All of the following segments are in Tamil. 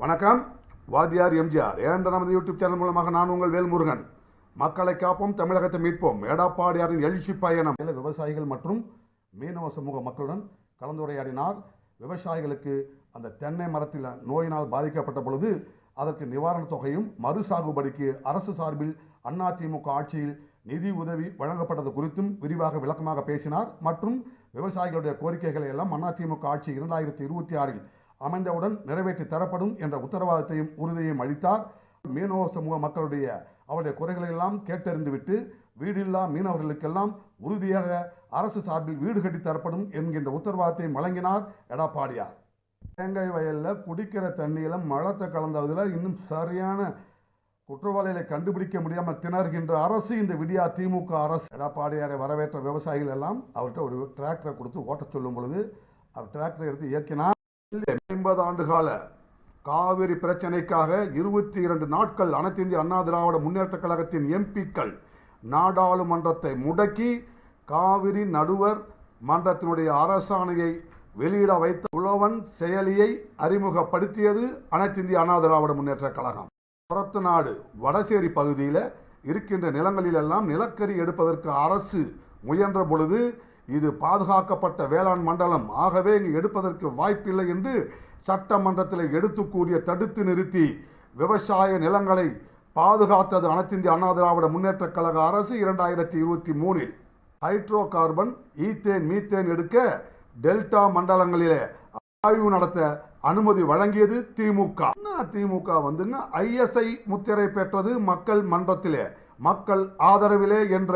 வணக்கம். வாத்தியார் எம்ஜிஆர் என்ற நமது யூடியூப் சேனல் மூலமாக நான் உங்கள் வேல்முருகன். மக்களை காப்போம், தமிழகத்தை மீட்போம். எடப்பாடியாரின் எழுச்சி பயணம். விவசாயிகள் மற்றும் மீனவ சமூக மக்களுடன் கலந்துரையாடினார். விவசாயிகளுக்கு அந்த தென்னை மரத்தில் நோயினால் பாதிக்கப்பட்ட பொழுது அதற்கு நிவாரணத் தொகையும் மறு சாகுபடிக்கு அரசு சார்பில் அதிமுக ஆட்சியில் நிதி உதவி வழங்கப்பட்டது குறித்தும் விரிவாக விளக்கமாக பேசினார். மற்றும் விவசாயிகளுடைய கோரிக்கைகளை எல்லாம் அதிமுக ஆட்சி 2026 அமைந்தவுடன் நிறைவேற்றி தரப்படும் என்ற உத்தரவாதத்தையும் உறுதியையும் அளித்தார். மீனவ சமூக மக்களுடைய அவருடைய குறைகளை எல்லாம் கேட்டறிந்துவிட்டு வீடில்லா மீனவர்களுக்கெல்லாம் உறுதியாக அரசு சார்பில் வீடு கட்டி தரப்படும் என்கின்ற உத்தரவாதத்தையும் வழங்கினார் எடப்பாடியார். தேங்காய் வயலில் குடிக்கிற தண்ணியில் மழத்தை கலந்ததில் இன்னும் சரியான குற்றவாளிகளை கண்டுபிடிக்க முடியாமல் திணறுகின்ற அரசு இந்த விடியா திமுக அரசு. எடப்பாடியாரை வரவேற்ற விவசாயிகள் எல்லாம் அவர்கிட்ட ஒரு டிராக்டரை கொடுத்து ஓட்ட சொல்லும் பொழுது அவர் டிராக்டரை எடுத்து இயக்கினார். 50 ஆண்டு கால காவிரி பிரச்சனைக்காக 22 நாட்கள் அனைத்து இந்திய அண்ணா திராவிட முன்னேற்ற கழகத்தின் எம்பிக்கள் நாடாளுமன்றத்தை முடக்கி காவிரி நடுவர் மன்றத்தினுடைய அரசாணையை வெளியிட வைத்த உழவன் செயலியை அறிமுகப்படுத்தியது அனைத்து இந்திய அண்ணா திராவிட முன்னேற்ற கழகம். புறத்து நாடு வடசேரி பகுதியில் இருக்கின்ற நிலங்களிலெல்லாம் நிலக்கரி எடுப்பதற்கு அரசு முயன்ற பொழுது இது பாதுகாக்கப்பட்ட வேளாண் மண்டலம், ஆகவே இங்கு எடுப்பதற்கு வாய்ப்பில்லை என்று சட்டமன்றத்தில் எடுத்து கூறிய தடுத்து நிறுத்தி விவசாய நிலங்களை பாதுகாத்தது அனைத்து இந்திய அண்ணா திராவிட முன்னேற்ற கழக அரசு. 2023 ஹைட்ரோ கார்பன், ஈத்தேன், மீத்தேன் எடுக்க டெல்டா மண்டலங்களிலே ஆய்வு நடத்த அனுமதி வழங்கியது திமுக. திமுக வந்துங்க ISI முத்திரை பெற்றது மக்கள் மன்றத்திலே, மக்கள் ஆதரவிலே என்ற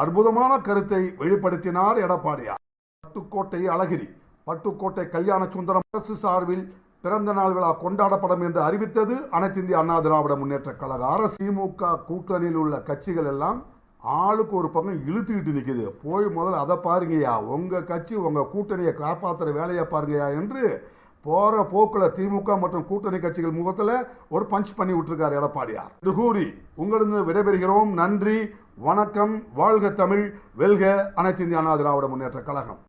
அற்புதமான கருத்தை வெளிப்படுத்தினார் எடப்பாடியார். பட்டுக்கோட்டை அழகிரி, பட்டுக்கோட்டை கல்யாண சுந்தரம் அரசு சார்பில் பிறந்த நாள் விழா கொண்டாடப்படும் என்று அறிவித்தது அனைத்து இந்திய அண்ணா திராவிட முன்னேற்ற கழக அரசு. திமுக கூட்டணியில் உள்ள கட்சிகள் எல்லாம் ஆளுக்கு ஒரு பக்கம் இழுத்துக்கிட்டு நிற்குது. போய் முதல்ல அதை பாருங்கய்யா, உங்க கட்சி உங்க கூட்டணியை காப்பாற்றுற வேலையை பாருங்கய்யா என்று போற போக்குல திமுக மற்றும் கூட்டணி கட்சிகள் முகத்தில் ஒரு பஞ்ச் பண்ணி விட்டுருக்கார் எடப்பாடியார். இது கூறி உங்களிடம் விடைபெறுகிறோம். நன்றி, வணக்கம், வாழ்க தமிழ், வெல்க அனைத்து இந்திய அண்ணா திராவிட முன்னேற்ற கழகம்.